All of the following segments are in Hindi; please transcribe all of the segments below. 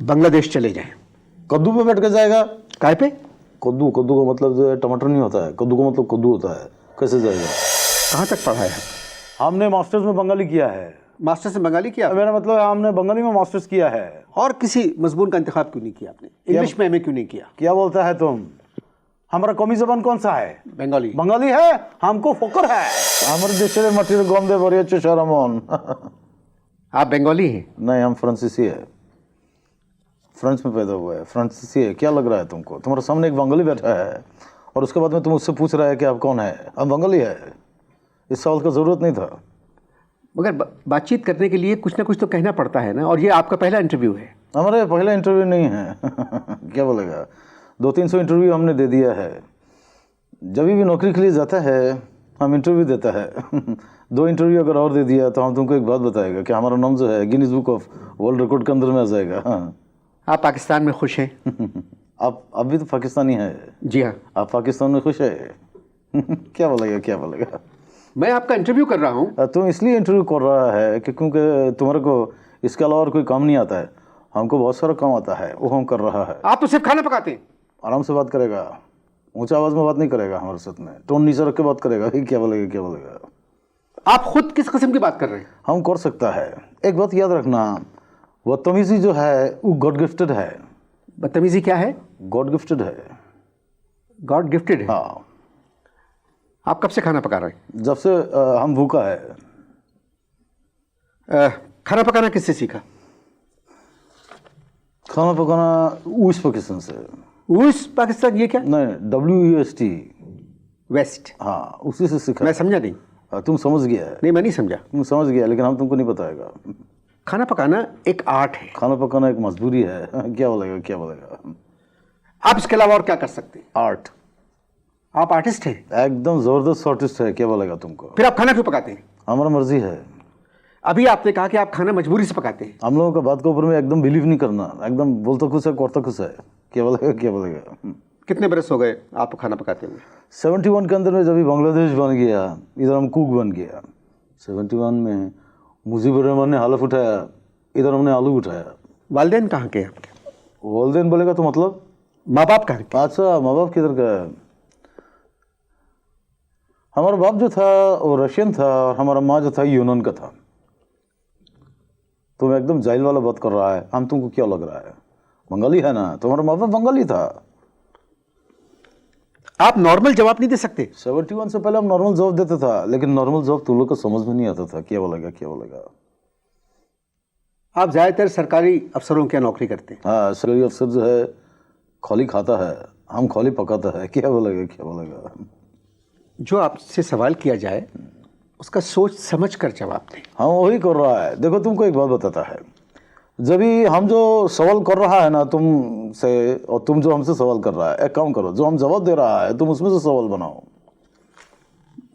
बांग्लादेश चले जाएं। कद्दू पे बैठ के जाएगा? काय पे? कद्दू, कद्दू का मतलब जो है टमाटर नहीं होता है, कद्दू का मतलब कद्दू होता है। कैसे जाएगा? कहाँ तक पढ़ा है? हमने मास्टर्स में बंगाली किया है। मास्टर्स में बंगाली किया? मेरा मतलब है हमने बंगाली में मास्टर्स किया है। और किसी मजमून का इंतखाब क्यों नहीं किया आपने? इंग्लिश में एमए क्यों नहीं किया? क्या बोलता है तुम? हमारा कौमी जबान कौन सा है? बंगाली। बंगाली है, हमको फकर है। हमारे देश में मटीरियल गम दे बड़ी अच्छे शरमोन। आप बंगाली हैं? नहीं, हम फ्रांसीसी है। फ्रांस में पैदा हुआ है, फ्रांसीसी है। क्या लग रहा है तुमको? तुम्हारे सामने एक बंगाली बैठा है और उसके बाद में तुम उससे पूछ रहा है कि आप कौन है? हम बंगाली है। इस सवाल का ज़रूरत नहीं था। मगर बातचीत करने के लिए कुछ ना कुछ तो कहना पड़ता है ना, और ये आपका पहला इंटरव्यू है। हमारे पहला इंटरव्यू नहीं है। क्या बोलेगा? 200-300 इंटरव्यू हमने दे दिया है। जब भी नौकरी के लिए जाता है हम इंटरव्यू देता है। 2 इंटरव्यू अगर और दे दिया तो हम तुमको एक बात बताएगा कि हमारा नाम जो है Guinness book of world record के अंदर में आ जाएगा। हाँ। आप पाकिस्तान में खुश हैं? आप अभी तो पाकिस्तानी है। जी हाँ। आप पाकिस्तान में खुश है? क्या बोलेगा, क्या बोलेगा? मैं आपका इंटरव्यू कर रहा हूँ। तुम इसलिए इंटरव्यू कर रहा है कि क्योंकि तुम्हारे को इसके अलावा और कोई काम नहीं आता है। हमको बहुत सारा काम आता है, वो हम कर रहा है। आप तो सिर्फ खाना पकाते हैं। आराम से बात करेगा, ऊंचा आवाज में बात नहीं करेगा हमारे साथ में, टोन नीचे रख के बात करेगा। क्या बोलेगा, क्या बोलेगा? आप खुद किस किस्म की बात कर रहे हैं? हम कर सकता है। एक बात याद रखना, बदतमीजी जो है वो गॉड गिफ्टेड है। बदतमीजी क्या है? गॉड गिफ्टेड है। गॉड गिफ्टेड है? हाँ। आप कब से खाना पका रहे हैं? जब से हम भूखा है। खाना पकाना किससे सीखा? खाना पकाना उस पाकिस्तान से। उस पाकिस्तान? ये क्या? नहीं, WUST, वेस्ट। हाँ, उसी से सीखा। मैं समझा नहीं। तुम समझ गया है। नहीं, मैं नहीं समझा। तुम समझ गया, लेकिन हम तुमको नहीं बताएगा। खाना पकाना एक आर्ट है। खाना पकाना एक मजबूरी है। क्या बोलेगा, क्या बोलेगा? आप इसके अलावा और क्या कर सकते हैं? आर्ट। आप आर्टिस्ट हैं? एकदम जबरदस्त आर्टिस्ट है। क्या बोलेगा तुमको? फिर आप खाना क्यों पकाते हैं? हमारा मर्जी है। अभी आपने कहा कि आप खाना मजबूरी से पकाते हैं। हम लोगों का बात के ऊपर में एकदम बिलीव नहीं करना। एकदम बोलता खुश है, करता खुश है। क्या बोलेगा, क्या बोलेगा? कितने बरस हो गए आपको खाना पकाते हुए? 71 के अंदर में जब बांग्लादेश बन गया, इधर हम कुक बन गया। 71 में मुजीबुर रहमान ने हलफ उठाया, इधर हमने आलू उठाया। वालिदैन कहाँ के हैं आपके? वालिदैन बोलेगा तो मतलब माँ बाप कहाँ के? अच्छा, माँ बाप किधर का है? हमारा बाप जो था वो रशियन था और हमारा माँ जो था यूनान का था। तुम एकदम जाहिल वाला बात कर रहा है। हम तुमको क्या लग रहा है? बंगाली है ना, तुम्हारा माँ बाप बंगाली था। आप नॉर्मल जवाब नहीं दे सकते? 71 से पहले हम नॉर्मल जॉब देता था, लेकिन नॉर्मल जॉब तुम लोग को समझ में नहीं आता था। क्या बोलेगा, क्या बोलेगा? आप ज़्यादातर सरकारी अफसरों की नौकरी करते हैं। हाँ, सरकारी अफसर जो है खोली खाता है, हम खोली पकाता है। क्या बोलेगा, क्या बोलेगा? जो आपसे सवाल किया जाए उसका सोच समझ कर जवाब दें। हाँ, वही कर रहा है। देखो, तुमको एक बात बताता है, जब भी हम जो सवाल कर रहा है ना तुमसे, और तुम जो हमसे सवाल कर रहा है, एक काम करो, जो हम जवाब दे रहा है तुम उसमें से सवाल बनाओ।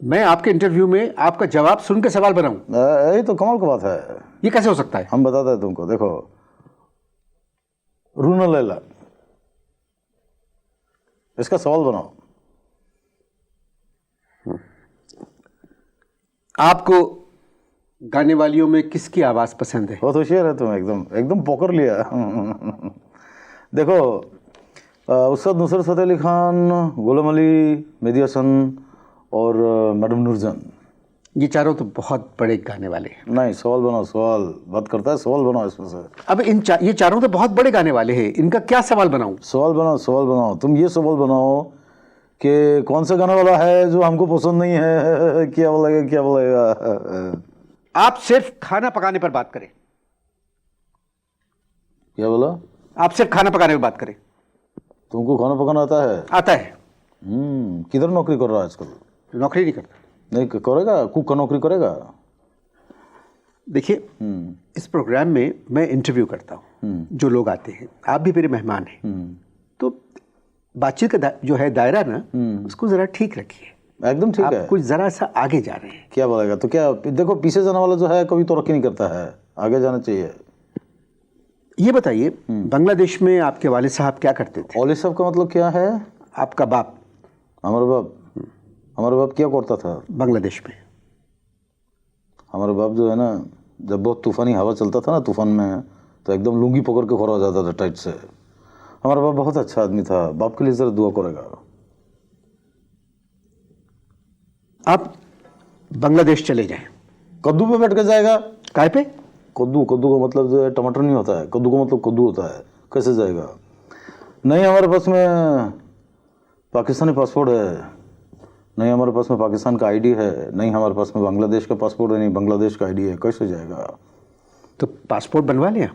मैं आपके इंटरव्यू में आपका जवाब सुन के सवाल बनाऊं? यही तो कमाल की बात है। ये कैसे हो सकता है? हम बताते हैं तुमको। देखो, रूना लैला, इसका सवाल बनाओ। आपको गाने वालियों में किसकी आवाज़ पसंद है? बहुत होशियार है तुम, एकदम एकदम पकड़ लिया। देखो, उस्ताद नुसरत फतेह अली खान, गुलाम अली, मेहदी हसन और मैडम नूरजहान। ये चारों तो बहुत बड़े गाने वाले हैं। नहीं, सवाल बनाओ। सवाल बात करता है, सवाल बनाओ इसमें से। अब ये चारों तो बहुत बड़े गाने वाले हैं, इनका क्या सवाल बनाऊं? सवाल बनाओ, सवाल बनाओ। तुम ये सवाल बनाओ कि कौन सा गाना वाला है जो हमको पसंद नहीं है। क्या बोलेगा, क्या बोलेगा? आप सिर्फ खाना पकाने पर बात करें। क्या बोला? आप सिर्फ खाना पकाने पर बात करें। तुमको खाना पकाना आता है? आता है। किधर नौकरी कर रहा है आजकल? नौकरी नहीं करता। नहीं करेगा? कुक का नौकरी करेगा? देखिए, इस प्रोग्राम में मैं इंटरव्यू करता हूँ। जो लोग आते हैं, आप भी मेरे मेहमान हैं, तो बातचीत का जो है दायरा ना, उसको जरा ठीक रखिए। एकदम ठीक है। आप कुछ जरा सा आगे जा रहे हैं। क्या बोलेगा? तो क्या देखो, पीछे जाने वाला जो है कभी तरक्की नहीं करता है, आगे जाना चाहिए। ये बताइए, बांग्लादेश में आपके वालिद साहब क्या करते थे? वालिद साहब का मतलब क्या है? आपका बाप। हमारा बाप क्या करता था बांग्लादेश में? हमारा बाप जो है ना, जब बहुत तूफानी हवा चलता था ना तूफान में, तो एकदम लुंगी पकड़ के खड़ा हो जाता था टाइट से। हमारा बाप बहुत अच्छा आदमी था, बाप के लिए ज़रा दुआ करेगा। आप बांग्लादेश चले जाएं, कद्दू पे बैठ के जाएगा? काय पे? कद्दू का मतलब जो है टमाटर नहीं होता है, कद्दू का मतलब कद्दू होता है, कैसे जाएगा? नहीं हमारे पास में पाकिस्तानी पासपोर्ट है, नहीं हमारे पास में पाकिस्तान का आईडी है, नहीं हमारे पास में बांग्लादेश का पासपोर्ट है, नहीं बांग्लादेश का आईडी है, कैसे जाएगा? तो पासपोर्ट बनवा लिया?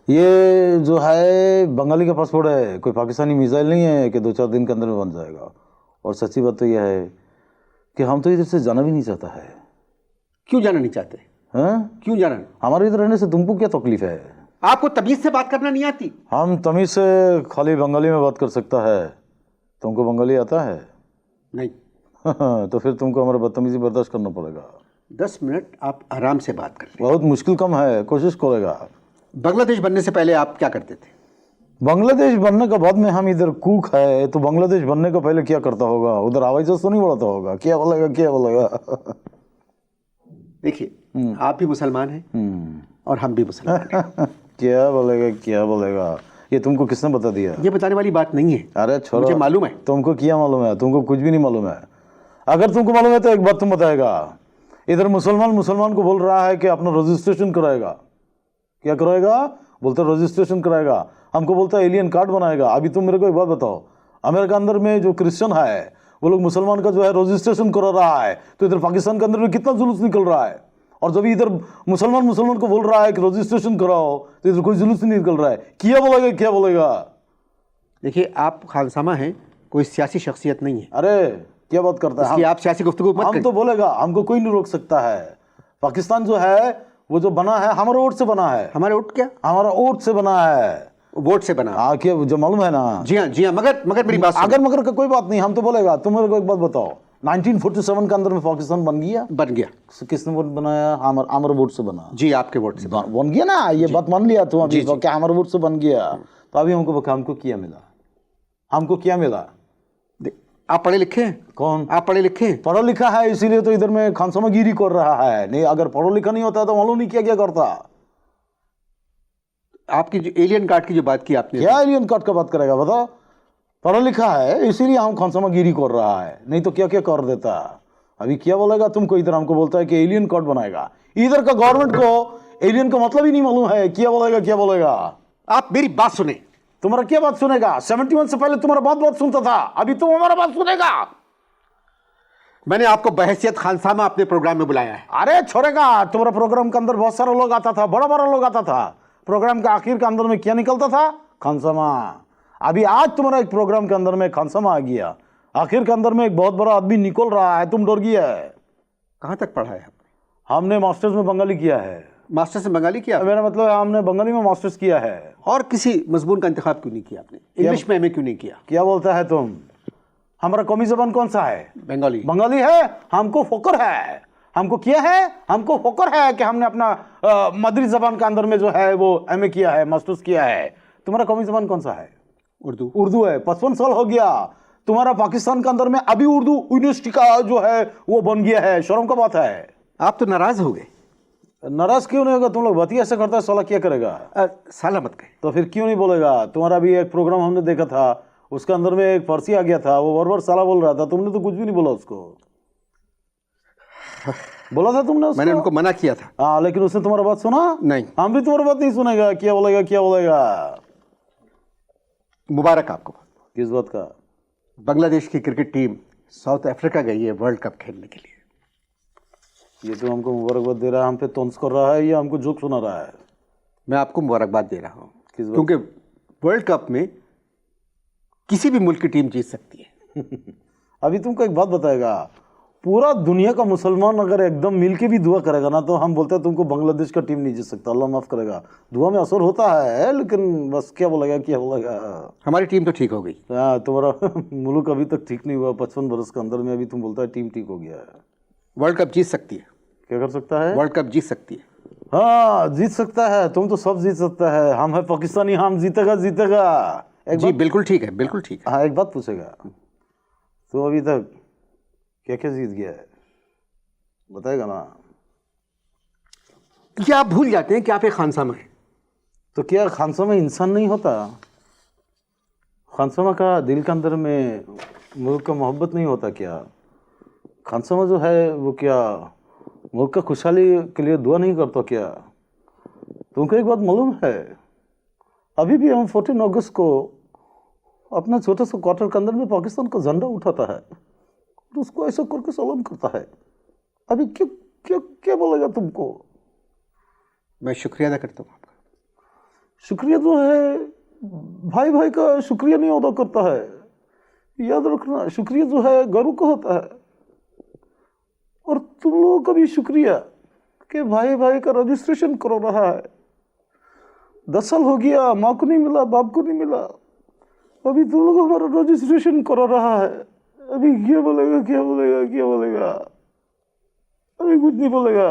ये जो है बंगाली का पासपोर्ट है, कोई पाकिस्तानी मिसाइल नहीं है कि 2-4 दिन के अंदर में बन जाएगा। और सच्ची बात तो यह है कि हम तो इधर से जाना भी नहीं चाहता है। क्यों जाना नहीं चाहते? हैं? क्यों जाना? हमारे इधर रहने से तुमको क्या तकलीफ है? आपको तमीज से बात करना नहीं आती? हम तमीज से खाली बंगाली में बात कर सकता है। तुमको बंगाली आता है? नहीं। तो फिर तुमको हमारा बदतमीजी बर्दाश्त करना पड़ेगा। 10 मिनट आप आराम से बात कर लें। बहुत मुश्किल कम है, कोशिश करेगा। बांग्लादेश बनने से पहले आप क्या करते थे? बांग्लादेश बनने के बाद में हम इधर कुक है, तो बांग्लादेश बनने का पहले क्या करता होगा? उधर हवाई जहाज तो नहीं बढ़ाता होगा? क्या बोलेगा, क्या बोलेगा? देखिए, आप भी मुसलमान हैं और हम भी मुसलमान हैं। क्या बोलेगा, क्या बोलेगा? ये तुमको किसने बता दिया? ये बताने वाली बात नहीं है। अरे छोड़ो, मुझे मालूम है। तुमको क्या मालूम है? तुमको कुछ भी नहीं मालूम है। अगर तुमको मालूम है तो एक बात तुम बताएगा। इधर मुसलमान को बोल रहा है कि अपना रजिस्ट्रेशन कराएगा। क्या कराएगा? बोलते रजिस्ट्रेशन कराएगा। हमको बोलता है एलियन कार्ड बनाएगा। अभी तुम मेरे को एक बात बताओ, अमेरिका अंदर में जो क्रिश्चियन है वो लोग मुसलमान का जो है रजिस्ट्रेशन करा रहा है, तो इधर पाकिस्तान के अंदर में कितना जुलूस निकल रहा है। और जब इधर मुसलमान को बोल रहा है कि रजिस्ट्रेशन कराओ, तो इधर कोई जुलूस नहीं निकल रहा है। क्या बोलेगा, क्या बोलेगा? देखिए, आप खानसामा हैं, कोई सियासी शख्सियत नहीं है। अरे क्या बात करता है? आप सियासी गुफ्तगू मत हम करिए। तो बोलेगा, हमको कोई नहीं रोक सकता है। पाकिस्तान जो है वो जो बना है हमारे वोट से बना है। हमारे वोट क्या? हमारा वोट से बना है। वोट से बना? हाँ, क्या जो मालूम है ना? जी हाँ, जी हाँ। मगर मेरी बात अगर मगर का कोई बात नहीं, हम तो बोलेगा। तुम मेरे को एक बात बताओ, 1947 के अंदर में पाकिस्तान बन गया? बन गया। किसने वोट बनाया? हमारे वोट से बना। जी, आपके वोट से बन गया ना, ये बात मान लिया तुम अभी, क्या हमारे वोट से बन गया? तो अभी हमको क्या मिला? हमको क्या मिला? आप पढ़े लिखे हैं? कौन? आप पढ़े लिखे हैं? पढ़ा लिखा है, इसीलिए तो इधर में खानसामागिरी कर रहा है। नहीं, अगर पढ़ा लिखा नहीं होता तो मालूम नहीं क्या करता। आपकी जो एलियन कार्ड की जो बात की आपने, क्या एलियन कार्ड का बात करेगा? बताओ। पढ़ा लिखा है इसीलिए हम खानसामागिरी कर रहा है, नहीं तो क्या क्या कर देता। अभी क्या बोलेगा तुमको? इधर हमको बोलता है कि एलियन कार्ड बनाएगा। इधर का गवर्नमेंट को एलियन का मतलब ही नहीं मालूम है। क्या बोलेगा, क्या बोलेगा? आप मेरी बात सुने। तुम्हारा क्या बात सुनेगा? 71 से पहले तुम्हारा बात सुनता था, अभी तुम हमारा बात सुनेगा। मैंने आपको बहैसियत खानसामा अपने प्रोग्राम में बुलाया है। अरे छोड़ेगा, तुम्हारा प्रोग्राम के अंदर बहुत सारा लोग आता था, बड़ा बड़ा लोग आता था। प्रोग्राम के आखिर के अंदर में क्या निकलता था? खानसामा। अभी आज तुम्हारा एक प्रोग्राम के अंदर में खानसामा आ गया, आखिर के अंदर में एक बहुत बड़ा आदमी निकल रहा है, तुम डर गया है। कहाँ तक पढ़ा है? हमने मास्टर्स में बंगाली किया है। मास्टर्स में बंगाली किया? मेरा मतलब है हमने बंगाली में मास्टर्स किया है। और किसी मजमून का इंतखाब क्यों नहीं किया आपने? इंग्लिश में एमए क्यों नहीं किया? क्या बोलता है तुम? हमारा कौमी जबान कौन सा है? बंगाली। बंगाली है। हमको फक्र है, हमको क्या है? हमको फक्र है कि हमने अपना मदरी जबान के अंदर में जो है वो एमए किया है, मास्टर्स किया है। तुम्हारा कौमी जबान कौन सा है? उर्दू। उर्दू है। 55 साल हो गया तुम्हारा पाकिस्तान के अंदर में, अभी उर्दू यूनिवर्सिटी का जो है वो बन गया है। शर्म का बात है। आप तो नाराज हो गए। नाराज क्यों नहीं होगा? तुम लोग बात ही ऐसे करता है, साला क्या करेगा? साला मत कहे। तो फिर क्यों नहीं बोलेगा? तुम्हारा भी एक प्रोग्राम हमने देखा था, उसके अंदर में एक फारसी आ गया था, वो बार बार साला बोल रहा था, तुमने तो कुछ भी नहीं बोला उसको। बोला था तुमने उसको? मैंने उनको मना किया था। हाँ, लेकिन उसने तुम्हारा बात सुना? नहीं। हम भी तुम्हारी बात नहीं सुनेगा। क्या बोलेगा, क्या बोलेगा? मुबारक आपको। किस बात का? बांग्लादेश की क्रिकेट टीम साउथ अफ्रीका गई है वर्ल्ड कप खेलने के लिए। ये तो हमको मुबारकबाद दे रहा है, हम पे तौंस कर रहा है, या हमको जोक सुना रहा है? मैं आपको मुबारकबाद दे रहा हूँ। किस बात? क्योंकि वर्ल्ड कप में किसी भी मुल्क की टीम जीत सकती है। अभी तुमको एक बात बताएगा, पूरा दुनिया का मुसलमान अगर एकदम मिल के भी दुआ करेगा ना, तो हम बोलते हैं तुमको बांग्लादेश का टीम नहीं जीत सकता। अल्लाह माफ करेगा, दुआ में असर होता है, लेकिन बस क्या बोलेगा, क्या बोलेगा? हमारी टीम तो ठीक हो गई। हाँ, तुम्हारा मुल्क अभी तक ठीक नहीं हुआ। 55 बरस के अंदर में अभी तुम बोलता है टीम ठीक हो गया है। वर्ल्ड कप जीत सकती है। क्या कर सकता है? वर्ल्ड कप जीत सकती है। हाँ, जीत सकता है। तुम तो सब जीत सकता है। हम है पाकिस्तानी, हम जीतेगा जीतेगा। जी बिल्कुल ठीक है, बिल्कुल ठीक है। हाँ, एक बात पूछेगा, तो अभी तक क्या क्या जीत गया है बताएगा ना? क्या आप भूल जाते हैं कि आप एक खानसामा हैं? तो क्या खानसामा इंसान नहीं होता? खानसामा का दिल के अंदर में मुल्क का मोहब्बत नहीं होता क्या? खानसामा जो है वो क्या मुल्क का खुशहाली के लिए दुआ नहीं करता क्या? तुमको एक बात मालूम है, अभी भी हम 14 अगस्त को अपना छोटे से क्वार्टर के अंदर में पाकिस्तान का झंडा उठाता है तो उसको ऐसा करके सलाम करता है। अभी क्यों क्या क्या बोलेगा तुमको? मैं शुक्रिया अदा करता हूँ आपका। शुक्रिया जो है भाई भाई का शुक्रिया नहीं अदा करता है, याद रखना। शुक्रिया जो है गर्व का होता है। और तुम लोगों का भी शुक्रिया कि भाई भाई का रजिस्ट्रेशन करो रहा है। 10 साल हो गया, माँ को नहीं मिला, बाप को नहीं मिला, अभी तुम लोग हमारा रजिस्ट्रेशन करा रहा है। अभी क्या बोलेगा क्या बोलेगा क्या बोलेगा? अभी कुछ नहीं बोलेगा।